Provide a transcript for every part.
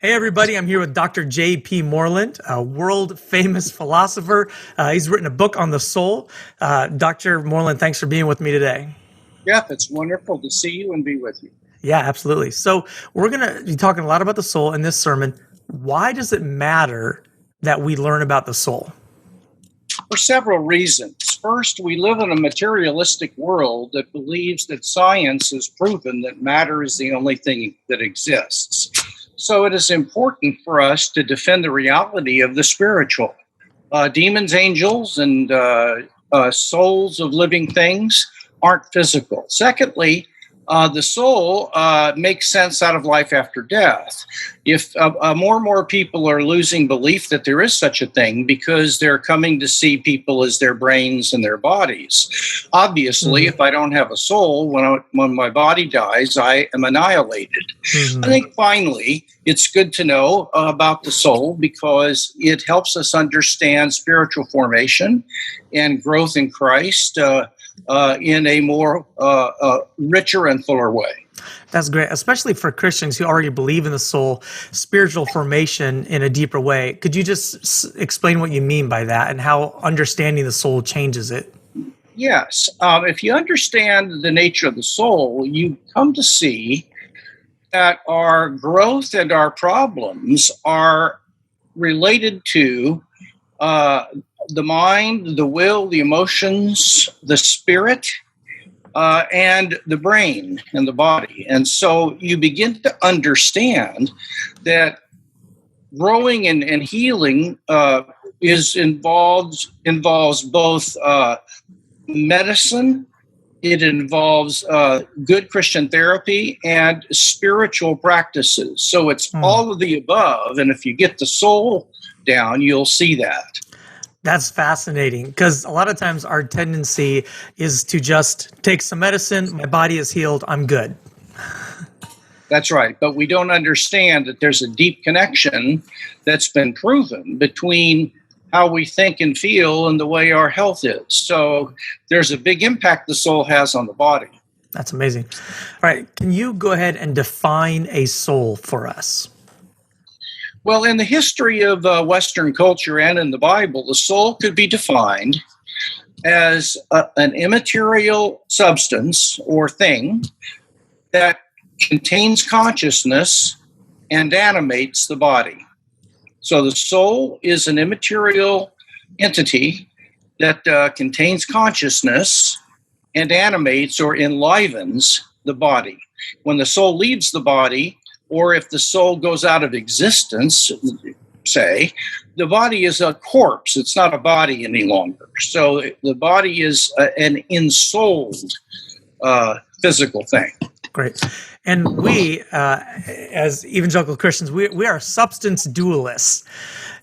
Hey, everybody, I'm here with Dr. J.P. Moreland, a world famous philosopher. He's written a book on the soul. Dr. Moreland, thanks for being with me today. Jeff, it's wonderful to see you and be with you. Yeah, absolutely. So, we're going to be talking a lot about the soul in this sermon. Why does it matter that we learn about the soul? For several reasons. First, we live in a materialistic world that believes that science has proven that matter is the only thing that exists. So it is important for us to defend the reality of the spiritual. Demons, angels, and souls of living things aren't physical. Secondly, the soul makes sense out of life after death. If more and more people are losing belief that there is such a thing because they're coming to see people as their brains and their bodies. Obviously, if I don't have a soul, when my body dies, I am annihilated. I think finally, it's good to know about the soul because it helps us understand spiritual formation and growth in Christ in a more richer and fuller way. That's great, especially for Christians who already believe in the soul, spiritual formation in a deeper way. Could you just explain what you mean by that and how understanding the soul changes it? Yes. If you understand the nature of the soul, you come to see that our growth and our problems are related to the mind, the will, the emotions, the spirit, and the brain and the body. And so you begin to understand that growing and healing involves both medicine, it involves good Christian therapy and spiritual practices. So it's all of the above. And if you get the soul down, you'll see that. That's fascinating because a lot of times our tendency is to just take some medicine, my body is healed, I'm good. That's right. But we don't understand that there's a deep connection that's been proven between how we think and feel and the way our health is. So there's a big impact the soul has on the body. That's amazing. All right. Can you go ahead and define a soul for us? Well, in the history of Western culture and in the Bible, the soul could be defined as an immaterial substance or thing that contains consciousness and animates the body. So the soul is an immaterial entity that contains consciousness and animates or enlivens the body. When the soul leaves the body, or if the soul goes out of existence, say, the body is a corpse. It's not a body any longer. So the body is an ensouled physical thing. Great. And we, as evangelical Christians, we are substance dualists.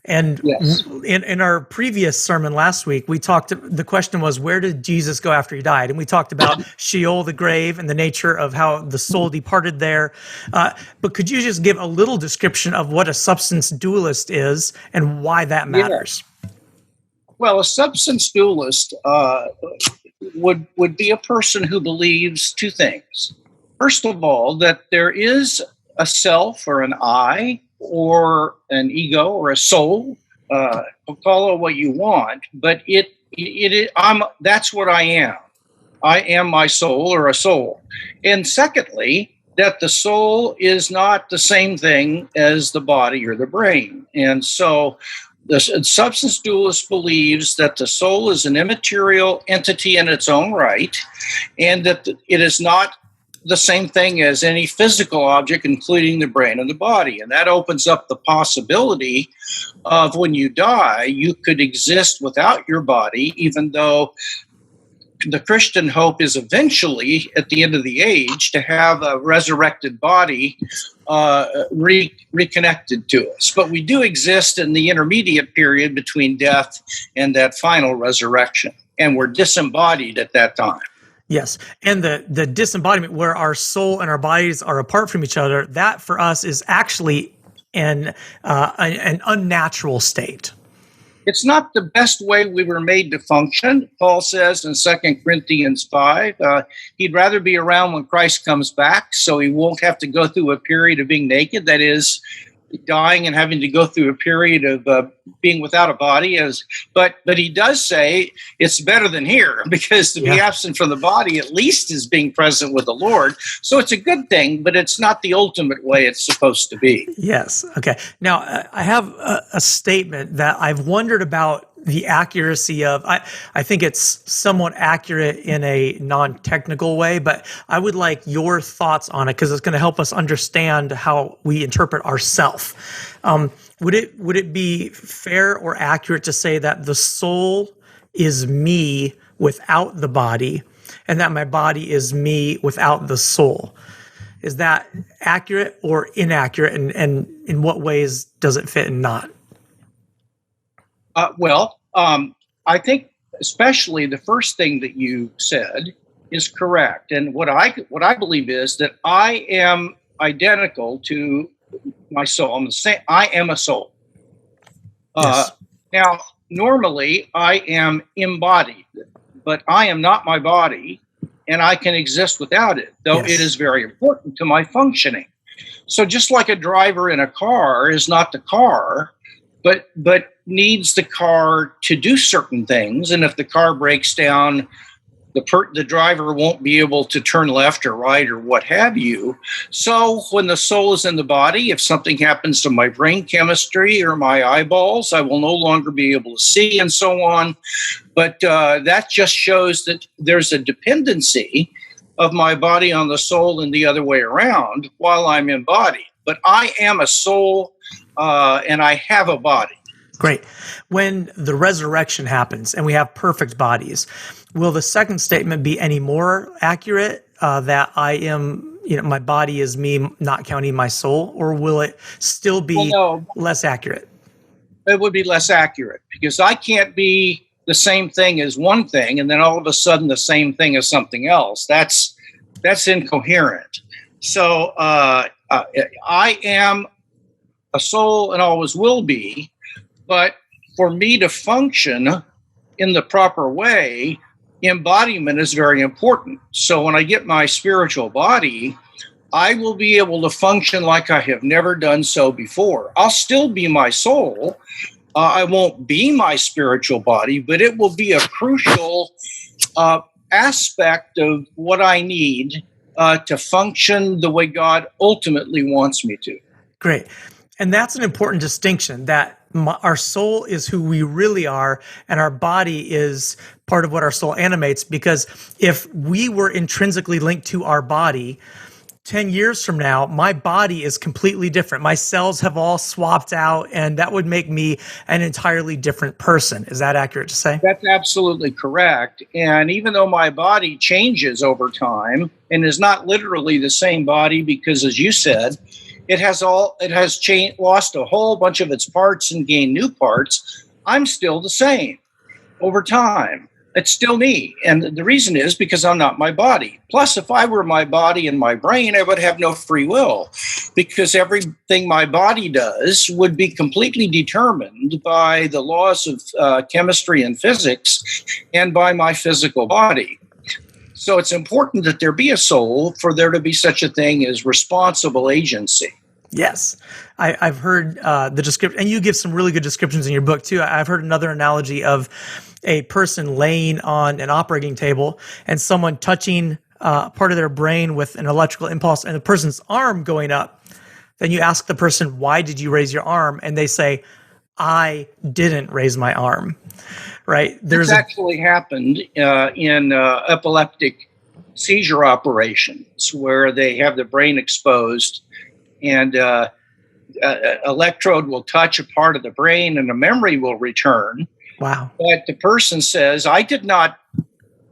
And yes. in our previous sermon last week, the question was, where did Jesus go after he died? And we talked about Sheol, the grave, and the nature of how the soul departed there. But could you just give a little description of what a substance dualist is and why that matters? Yeah. Well, a substance dualist would be a person who believes two things. First of all, that there is a self or an I or an ego or a soul, call it what you want, but that's what I am. I am my soul or a soul. And secondly, that the soul is not the same thing as the body or the brain. And so the substance dualist believes that the soul is an immaterial entity in its own right, and that it is not the same thing as any physical object, including the brain and the body. And that opens up the possibility of when you die, you could exist without your body, even though the Christian hope is eventually, at the end of the age, to have a resurrected body reconnected to us. But we do exist in the intermediate period between death and that final resurrection. And we're disembodied at that time. Yes. And the disembodiment where our soul and our bodies are apart from each other, that for us is actually an unnatural state. It's not the best way we were made to function. Paul says in 2 Corinthians 5, he'd rather be around when Christ comes back so he won't have to go through a period of being naked. That is, dying and having to go through a period of being without a body. But he does say it's better than here, because to be absent from the body at least is being present with the Lord. So it's a good thing, but it's not the ultimate way it's supposed to be. Yes. Okay. Now, I have a statement that I've wondered about the accuracy of. I think it's somewhat accurate in a non-technical way, but I would like your thoughts on it, because it's going to help us understand how we interpret ourself. Would it be fair or accurate to say that the soul is me without the body, and that my body is me without the soul? Is that accurate or inaccurate, and in what ways does it fit and not? I think especially the first thing that you said is correct. And what I believe is that I am identical to my soul. I'm the same. I am a soul. Yes. Now, normally I am embodied, but I am not my body, and I can exist without it, though Yes. it is very important to my functioning. So just like a driver in a car is not the car, but needs the car to do certain things. And if the car breaks down, the driver won't be able to turn left or right or what have you. So when the soul is in the body, if something happens to my brain chemistry or my eyeballs, I will no longer be able to see, and so on. But that just shows that there's a dependency of my body on the soul and the other way around while I'm embodied. But I am a soul, and I have a body. Great. When the resurrection happens and we have perfect bodies, will the second statement be any more accurate, that I am, my body is me, not counting my soul, or will it still be less accurate? It would be less accurate, because I can't be the same thing as one thing and then all of a sudden the same thing as something else. That's incoherent. So I am a soul and always will be. But for me to function in the proper way, embodiment is very important. So when I get my spiritual body, I will be able to function like I have never done so before. I'll still be my soul. I won't be my spiritual body, but it will be a crucial aspect of what I need to function the way God ultimately wants me to. Great. And that's an important distinction, that our soul is who we really are, and our body is part of what our soul animates. Because if we were intrinsically linked to our body, 10 years from now, my body is completely different. My cells have all swapped out, and that would make me an entirely different person. Is that accurate to say? That's absolutely correct. And even though my body changes over time and is not literally the same body, because as you said, it has lost a whole bunch of its parts and gained new parts, I'm still the same over time. It's still me. And the reason is because I'm not my body. Plus, if I were my body and my brain, I would have no free will, because everything my body does would be completely determined by the laws of chemistry and physics and by my physical body. So it's important that there be a soul for there to be such a thing as responsible agency. Yes. I've heard the description, and you give some really good descriptions in your book too. I've heard another analogy of a person laying on an operating table and someone touching part of their brain with an electrical impulse and the person's arm going up. Then you ask the person, why did you raise your arm? And they say, I didn't raise my arm. Right? This actually happened in epileptic seizure operations where they have the brain exposed, and electrode will touch a part of the brain and a memory will return. Wow. But the person says, I did not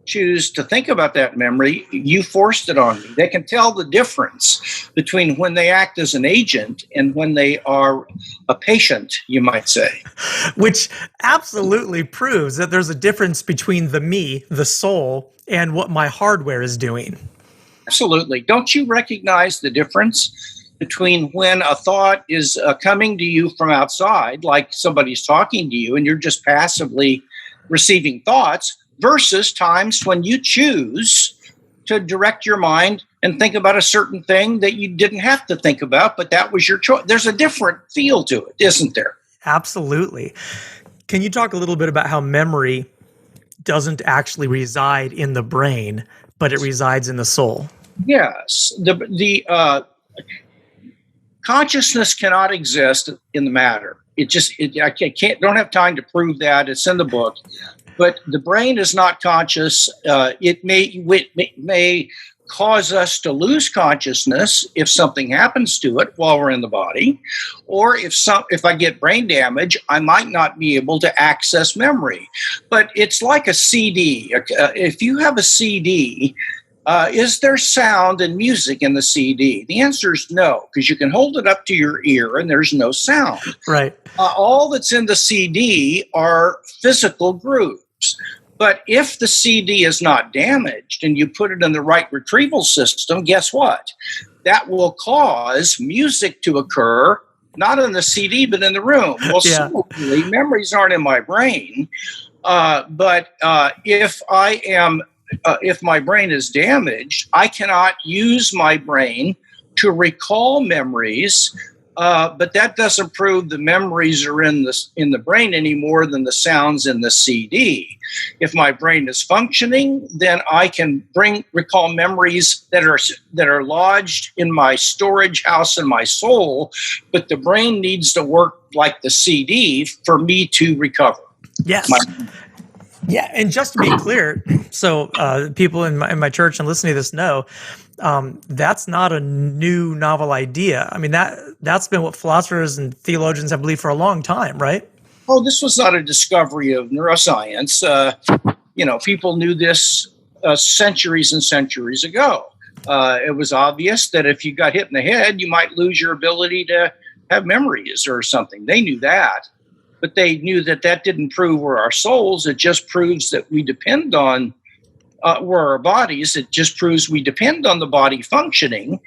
choose to think about that memory. You forced it on me. They can tell the difference between when they act as an agent and when they are a patient, you might say. Which absolutely proves that there's a difference between the me, the soul, and what my hardware is doing. Absolutely. Don't you recognize the difference between when a thought is coming to you from outside, like somebody's talking to you and you're just passively receiving thoughts, versus times when you choose to direct your mind and think about a certain thing that you didn't have to think about, but that was your choice. There's a different feel to it, isn't there? Absolutely. Can you talk a little bit about how memory doesn't actually reside in the brain, but it resides in the soul? Yes. The consciousness cannot exist in the matter. I can't. Don't have time to prove that. It's in the book. But the brain is not conscious. It may cause us to lose consciousness if something happens to it while we're in the body, or if I get brain damage, I might not be able to access memory. But it's like a CD. If you have a CD, is there sound and music in the CD? The answer is no, because you can hold it up to your ear and there's no sound. Right. All that's in the CD are physical grooves. But if the CD is not damaged and you put it in the right retrieval system, guess what? That will cause music to occur, not in the CD, but in the room. Well, similarly, memories aren't in my brain. But if my brain is damaged, I cannot use my brain to recall memories. But that doesn't prove the memories are in the brain any more than the sounds in the CD. If my brain is functioning, then I can recall memories that are lodged in my storage house in my soul. But the brain needs to work like the CD for me to recover. Yes. Yeah, and just to be clear, so people in my church and listening to this know, that's not a new novel idea. I mean, that's been what philosophers and theologians have believed for a long time, right? Oh, this was not a discovery of neuroscience. People knew this centuries and centuries ago. It was obvious that if you got hit in the head, you might lose your ability to have memories or something. They knew that. But they knew that didn't prove we're our souls. It just proves that we depend on we're our bodies. It just proves we depend on the body functioning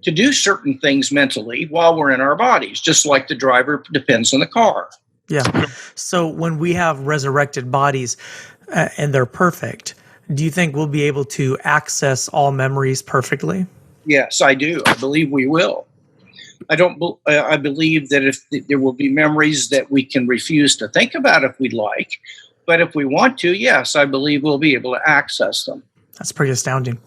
to do certain things mentally while we're in our bodies, just like the driver depends on the car. Yeah. So when we have resurrected bodies and they're perfect, do you think we'll be able to access all memories perfectly? Yes, I do. I believe we will. I believe that if there will be memories that we can refuse to think about if we'd like, but if we want to, yes, I believe we'll be able to access them. That's pretty astounding.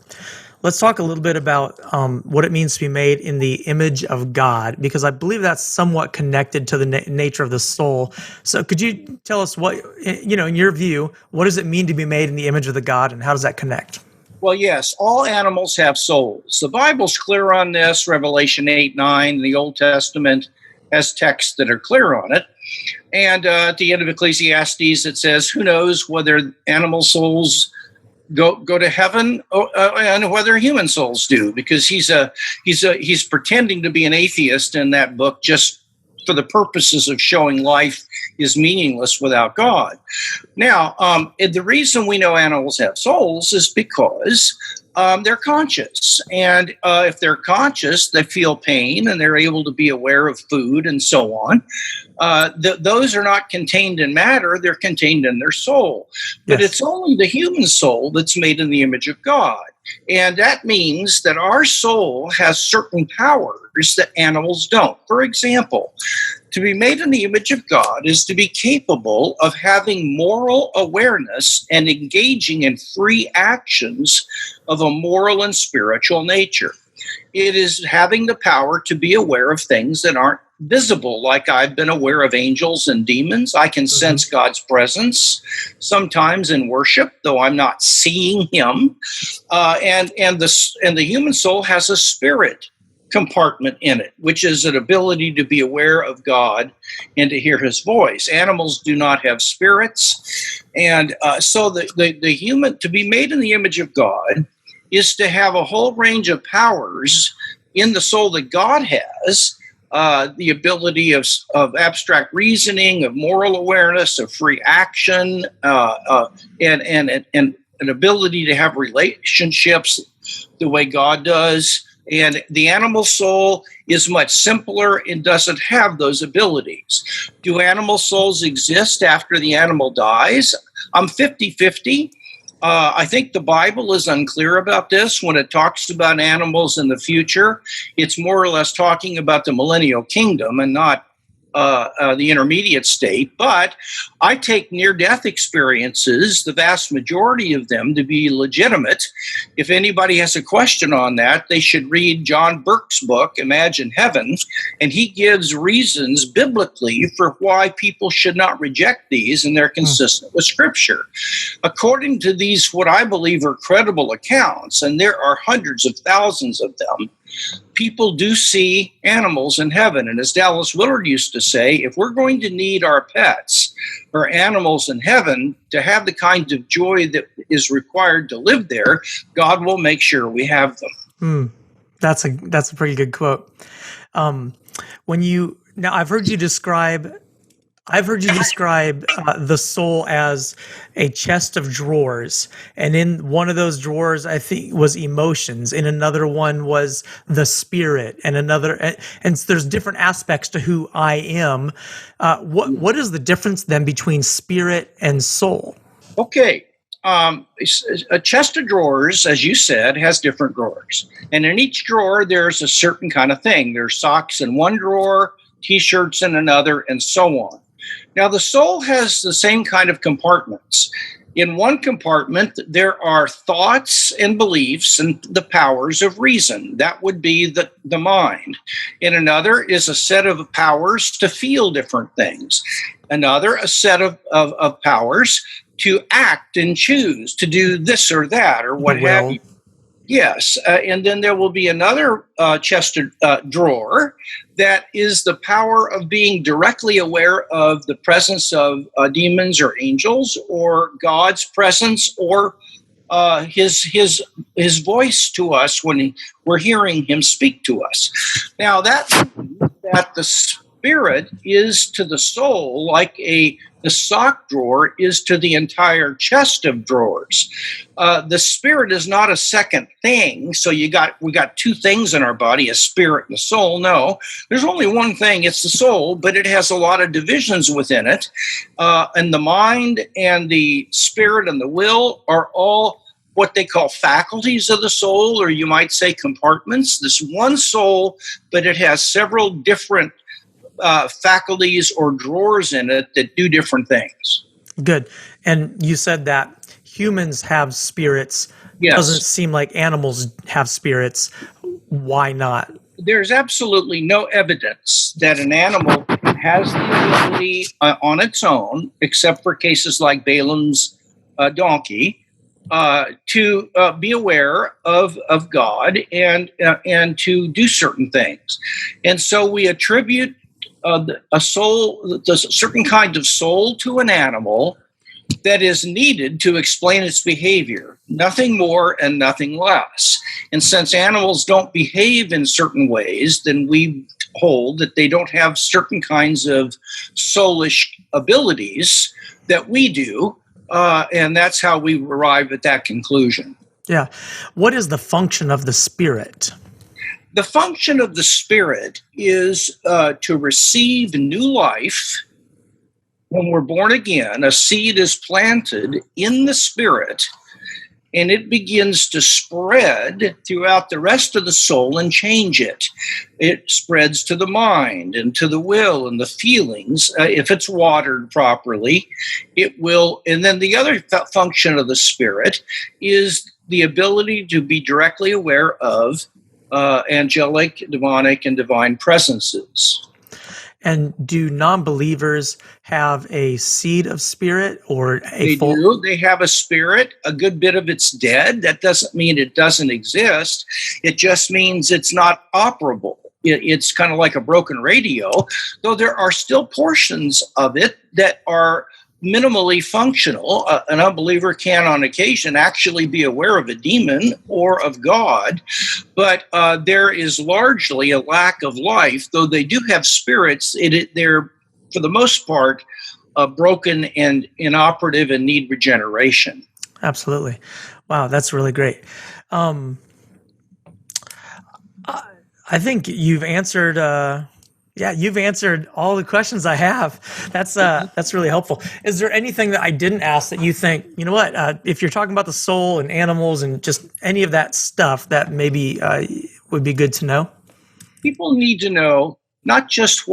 Let's talk a little bit about what it means to be made in the image of God, because I believe that's somewhat connected to the nature of the soul. So could you tell us what, in your view, what does it mean to be made in the image of the God, and how does that connect? Well, yes, all animals have souls. The Bible's clear on this. Revelation 8:9, the Old Testament has texts that are clear on it. And at the end of Ecclesiastes, it says, who knows whether animal souls go to heaven and whether human souls do, because he's pretending to be an atheist in that book just for the purposes of showing life is meaningless without God. Now, the reason we know animals have souls is because they're conscious. And if they're conscious, they feel pain and they're able to be aware of food and so on. Those are not contained in matter, they're contained in their soul. But It's only the human soul that's made in the image of God. And that means that our soul has certain powers that animals don't. For example, to be made in the image of God is to be capable of having moral awareness and engaging in free actions of a moral and spiritual nature. It is having the power to be aware of things that aren't visible, like I've been aware of angels and demons. I can sense God's presence sometimes in worship, though I'm not seeing him. And the human soul has a spirit compartment in it, which is an ability to be aware of God and to hear his voice. Animals do not have spirits. And so the human, to be made in the image of God, is to have a whole range of powers in the soul that God has, the ability of abstract reasoning, of moral awareness, of free action, and an ability to have relationships the way God does. And the animal soul is much simpler and doesn't have those abilities. Do animal souls exist after the animal dies? I'm 50-50. I think the Bible is unclear about this. When it talks about animals in the future, it's more or less talking about the millennial kingdom and not the intermediate state. But I take near-death experiences, the vast majority of them, to be legitimate. If anybody has a question on that, they should read John Burke's book, Imagine Heaven, and he gives reasons biblically for why people should not reject these, and they're consistent with Scripture. According to these, what I believe are credible accounts, and there are hundreds of thousands of them, people do see animals in heaven. And as Dallas Willard used to say, if we're going to need our pets or animals in heaven to have the kind of joy that is required to live there, God will make sure we have them. That's a pretty good quote. Now I've heard you describe the soul as a chest of drawers, and in one of those drawers, I think, was emotions. In another one was the spirit, and there's different aspects to who I am. What is the difference then between spirit and soul? Okay. A chest of drawers, as you said, has different drawers. And in each drawer, there's a certain kind of thing. There's socks in one drawer, T-shirts in another, and so on. Now, the soul has the same kind of compartments. In one compartment, there are thoughts and beliefs and the powers of reason. That would be the mind. In another is a set of powers to feel different things. Another, a set of powers to act and choose to do this or that or what have you. Yes, and then there will be another chest drawer that is the power of being directly aware of the presence of demons or angels, or God's presence, or his voice to us when we're hearing him speak to us. Now that means that the spirit is to the soul like the sock drawer is to the entire chest of drawers. The spirit is not a second thing. So we got two things in our body, a spirit and a soul. No, there's only one thing. It's the soul, but it has a lot of divisions within it. And the mind and the spirit and the will are all what they call faculties of the soul, or you might say compartments. This one soul, but it has several different faculties or drawers in it that do different things. Good. And you said that humans have spirits. Yes. Doesn't seem like animals have spirits. Why not? There's absolutely no evidence that an animal has the ability on its own, except for cases like Balaam's donkey, to be aware of God and to do certain things. And so we attribute a certain kind of soul to an animal that is needed to explain its behavior, nothing more and nothing less. And since animals don't behave in certain ways, then we hold that they don't have certain kinds of soulish abilities that we do, and that's how we arrive at that conclusion. Yeah. What is the function of the spirit? The function of the spirit is to receive new life. When we're born again, a seed is planted in the spirit, and it begins to spread throughout the rest of the soul and change it. It spreads to the mind and to the will and the feelings. If it's watered properly, it will. And then the other function of the spirit is the ability to be directly aware of angelic, demonic, and divine presences. And do non-believers have a seed of spirit or They do. They have a spirit. A good bit of it's dead. That doesn't mean it doesn't exist. It just means it's not operable. It's kind of like a broken radio, though there are still portions of it that are minimally functional. An unbeliever can, on occasion, actually be aware of a demon or of God, but there is largely a lack of life, though they do have spirits. They're, for the most part, broken and inoperative and need regeneration. Absolutely. Wow, that's really great. I think you've answered Yeah, you've answered all the questions I have. That's really helpful. Is there anything that I didn't ask that you think, you know what, if you're talking about the soul and animals and just any of that stuff that maybe would be good to know? People need to know not just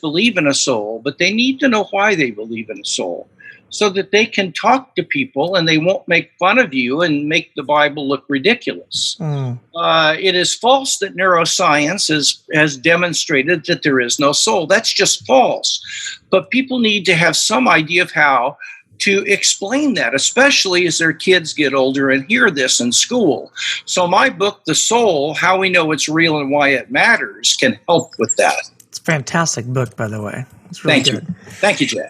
believe in a soul, but they need to know why they believe in a soul, so that they can talk to people and they won't make fun of you and make the Bible look ridiculous. It is false that neuroscience has demonstrated that there is no soul. That's just false. But people need to have some idea of how to explain that, especially as their kids get older and hear this in school. So my book, The Soul, How We Know It's Real and Why It Matters, can help with that. It's a fantastic book, by the way. It's really Thank good. you. Thank you, Jay.